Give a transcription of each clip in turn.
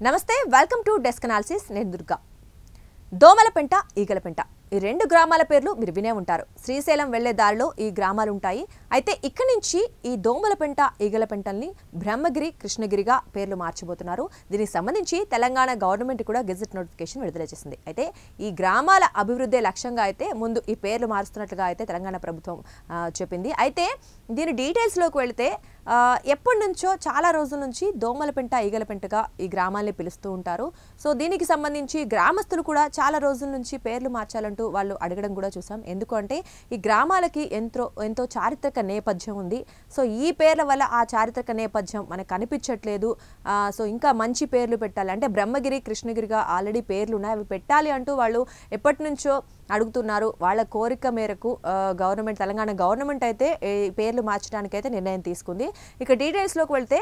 నమస్తే welcome to desk analysis నేను దుర్గా దోమలపెంట ఈగలపెంట ఈ రెండు గ్రామాల పేర్లు మీరు వినే ఉంటారు శ్రీశైలం వెళ్లే దారిలో ఈ గ్రామాలు ఉంటాయి అయితే ఇక్కడ నుంచి ఈ దోమలపెంట ఈగలపెంటల్ని బ్రహ్మగిరి కృష్ణగిరిగా పేర్లు మార్చబోతున్నారు దీనికి సంబంధించి తెలంగాణ గవర్నమెంట్ కూడా గెజెట్ నోటిఫికేషన్ విడుదల చేసింది అయితే ఈ గ్రామాల అభివృద్ధి లక్ష్యంగా అయితే ముందు ఈ పేర్లు మారుస్తున్నట్లుగా అయితే తెలంగాణ ప్రభుత్వం చెప్పింది అయితే దీని డీటెయిల్స్ లోకి వెళ్తే ఎప్పటి నుంచో చాలా రోజుల నుంచి దోమలపెంట ఈగలపెంటగా ఈ గ్రామాల్ని పిలుస్తూ ఉంటారు సో దీనికి సంబంధించి గ్రామస్తులు కూడా చాలా రోజుల నుంచి పేర్లు మార్చాలంటూ వాళ్ళు అడగడం కూడా చూసాం ఎందుకంటే ఈ గ్రామాలకి ఎంతో చారిత్రక నేపథ్యం ఉంది సో ఈ పేర్ల వల్ల ఆ చారిత్రక నేపథ్యం మనకు కనిపించట్లేదు సో ఇంకా మంచి పేర్లు పెట్టాలి అంటే బ్రహ్మగిరి కృష్ణగిరిగా ఆల్రెడీ పేర్లు ఉన్నాయి అవి పెట్టాలి అంటూ వాళ్ళు ఎప్పటి నుంచో అడుగుతున్నారు వాళ్ళ కోరిక మేరకు గవర్నమెంట్ తెలంగాణ గవర్నమెంట్ అయితే ఈ పేర్లు మార్చడానికి అయితే నిర్ణయం తీసుకుంది ఇక డీటెయిల్స్లోకి వెళ్తే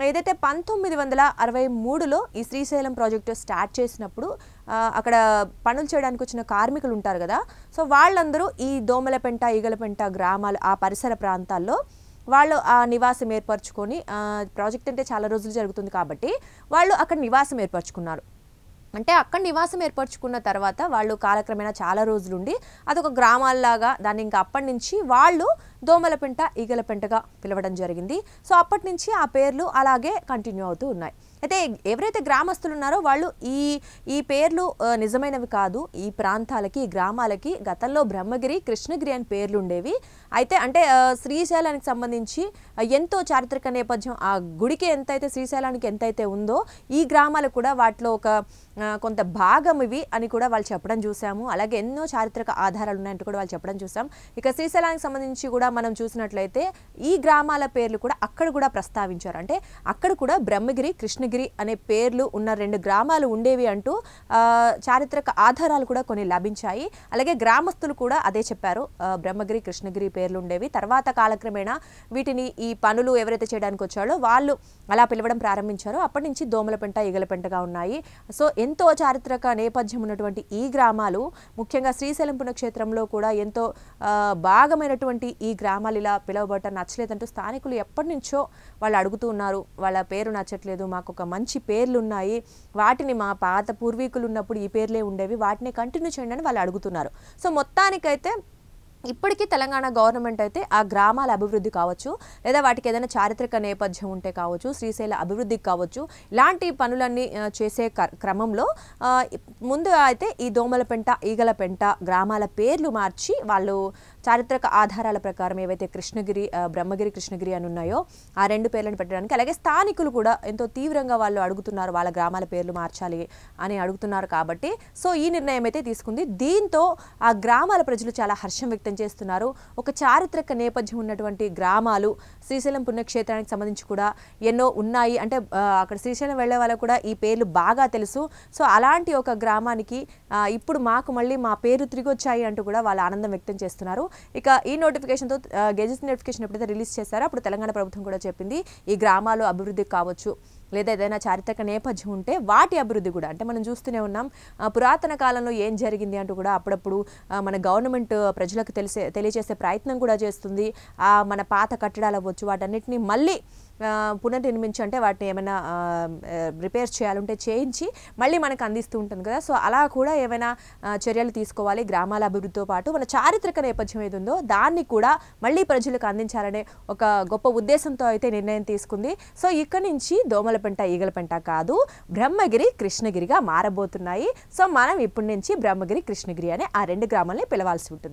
ఏదైతే 1963లో ఈ శ్రీశైలం ప్రాజెక్టు స్టార్ట్ చేసినప్పుడు అక్కడ పనులు చేయడానికి వచ్చిన కార్మికులు ఉంటారు కదా సో వాళ్ళందరూ ఈ దోమలపెంట ఈగలపెంట గ్రామాలు ఆ పరిసర ప్రాంతాల్లో వాళ్ళు ఆ నివాసం ఏర్పరచుకొని ప్రాజెక్ట్ అంటే చాలా రోజులు జరుగుతుంది కాబట్టి వాళ్ళు అక్కడ నివాసం ఏర్పరచుకున్నారు అంటే అక్కడ నివాసం ఏర్పరచుకున్న తర్వాత వాళ్ళు కాలక్రమేణా చాలా రోజులుండి అదొక గ్రామాల్లాగా దాన్ని ఇంకా అప్పటి నుంచి వాళ్ళు దోమలపెంట ఈగలపెంటగా పిలవడం జరిగింది సో అప్పటి నుంచి ఆ పేర్లు అలాగే కంటిన్యూ అవుతూ ఉన్నాయి అయితే ఎవరైతే గ్రామస్తులు ఉన్నారో వాళ్ళు ఈ పేర్లు నిజమైనవి కాదు ఈ ప్రాంతాలకి ఈ గ్రామాలకి గతంలో బ్రహ్మగిరి కృష్ణగిరి అని పేర్లు ఉండేవి అయితే అంటే శ్రీశైలానికి సంబంధించి ఎంతో చారిత్రక నేపథ్యం ఆ గుడికి ఎంతైతే శ్రీశైలానికి ఎంతైతే ఉందో ఈ గ్రామాలకు కూడా వాటిలో ఒక కొంత భాగం ఇవి అని కూడా వాళ్ళు చెప్పడం చూసాము అలాగే ఎన్నో చారిత్రక ఆధారాలు ఉన్నాయంటూ కూడా వాళ్ళు చెప్పడం చూసాం ఇక శ్రీశైలానికి సంబంధించి కూడా మనం చూసినట్లయితే ఈ గ్రామాల పేర్లు కూడా అక్కడ కూడా ప్రస్తావించారు అంటే అక్కడ కూడా బ్రహ్మగిరి కృష్ణగిరి అనే పేర్లు ఉన్న రెండు గ్రామాలు ఉండేవి అంటూ చారిత్రక ఆధారాలు కూడా కొన్ని లభించాయి అలాగే గ్రామస్తులు కూడా అదే చెప్పారు బ్రహ్మగిరి కృష్ణగిరి పేర్లు ఉండేవి తర్వాత కాలక్రమేణా వీటిని ఈ పనులు ఎవరైతే చేయడానికి వచ్చారో వాళ్ళు అలా పిలవడం ప్రారంభించారో అప్పటి నుంచి దోమలపెంట ఈగలపెంటగా ఉన్నాయి సో ఎంతో చారిత్రక నేపథ్యం ఉన్నటువంటి ఈ గ్రామాలు ముఖ్యంగా శ్రీశైలం పుణ్యక్షేత్రంలో కూడా ఎంతో భాగమైనటువంటి ఈ గ్రామాలు ఇలా పిలువబడటం నచ్చలేదంటూ స్థానికులు ఎప్పటి నుంచో వాళ్ళు అడుగుతూ ఉన్నారు వాళ్ళ పేరు నచ్చట్లేదు మాకు ఒక మంచి పేర్లు ఉన్నాయి వాటిని మా పాత పూర్వీకులు ఉన్నప్పుడు ఈ పేర్లే ఉండేవి వాటిని కంటిన్యూ చేయండి అని వాళ్ళు అడుగుతున్నారు సో మొత్తానికైతే ఇప్పటికీ తెలంగాణ గవర్నమెంట్ అయితే ఆ గ్రామాల అభివృద్ధి కావచ్చు లేదా వాటికి ఏదైనా చారిత్రక నేపథ్యం ఉంటే కావచ్చు శ్రీశైల అభివృద్ధికి కావచ్చు ఇలాంటి పనులన్నీ చేసే క్రమంలో ముందు అయితే ఈ దోమలపెంట ఈగలపెంట గ్రామాల పేర్లు మార్చి వాళ్ళు చారిత్రక ఆధారాల ప్రకారం ఏవైతే కృష్ణగిరి బ్రహ్మగిరి కృష్ణగిరి అని ఉన్నాయో ఆ రెండు పేర్లను పెట్టడానికి అలాగే స్థానికులు కూడా ఎంతో తీవ్రంగా వాళ్ళు అడుగుతున్నారు వాళ్ళ గ్రామాల పేర్లు మార్చాలి అని అడుగుతున్నారు కాబట్టి సో ఈ నిర్ణయం అయితే తీసుకుంది దీంతో ఆ గ్రామాల ప్రజలు చాలా హర్షం వ్యక్తం చేస్తున్నారు ఒక చారిత్రక నేపథ్యం ఉన్నటువంటి గ్రామాలు శ్రీశైలం పుణ్యక్షేత్రానికి సంబంధించి కూడా ఎన్నో ఉన్నాయి అంటే అక్కడ శ్రీశైలం వెళ్లే వాళ్ళకు కూడా ఈ పేర్లు బాగా తెలుసు సో అలాంటి ఒక గ్రామానికి ఇప్పుడు మాకు మళ్ళీ మా పేరు తిరిగి వచ్చాయి అంటూ కూడా వాళ్ళు ఆనందం వ్యక్తం చేస్తున్నారు ఇక ఈ నోటిఫికేషన్తో గెజెట్ నోటిఫికేషన్ ఎప్పుడైతే రిలీజ్ చేశారో అప్పుడు తెలంగాణ ప్రభుత్వం కూడా చెప్పింది ఈ గ్రామాలు అభివృద్ధి కావచ్చు లేదా ఏదైనా చారిత్రక నేపథ్యం ఉంటే వాటి అభివృద్ధి కూడా అంటే మనం చూస్తూనే ఉన్నాం పురాతన కాలంలో ఏం జరిగింది అంటూ కూడా అప్పుడప్పుడు మన గవర్నమెంట్ ప్రజలకు తెలియజేసే ప్రయత్నం కూడా చేస్తుంది మన పాత కట్టడాలు అవ్వచ్చు వాటన్నిటిని మళ్ళీ పునర్నిర్మించి అంటే వాటిని ఏమైనా రిపేర్స్ చేయాలంటే చేయించి మళ్ళీ మనకు అందిస్తూ ఉంటుంది కదా సో అలా కూడా ఏమైనా చర్యలు తీసుకోవాలి గ్రామాల అభివృద్ధితో పాటు మన చారిత్రక నేపథ్యం ఏది ఉందో దాన్ని కూడా మళ్ళీ ప్రజలకు అందించాలనే ఒక గొప్ప ఉద్దేశంతో అయితే నిర్ణయం తీసుకుంది సో ఇక్కడ నుంచి దోమలపెంట ఈగలపెంట కాదు బ్రహ్మగిరి కృష్ణగిరిగా మారబోతున్నాయి సో మనం ఇప్పటి నుంచి బ్రహ్మగిరి కృష్ణగిరి అనే ఆ రెండు గ్రామాలని పిలవాల్సి ఉంటుంది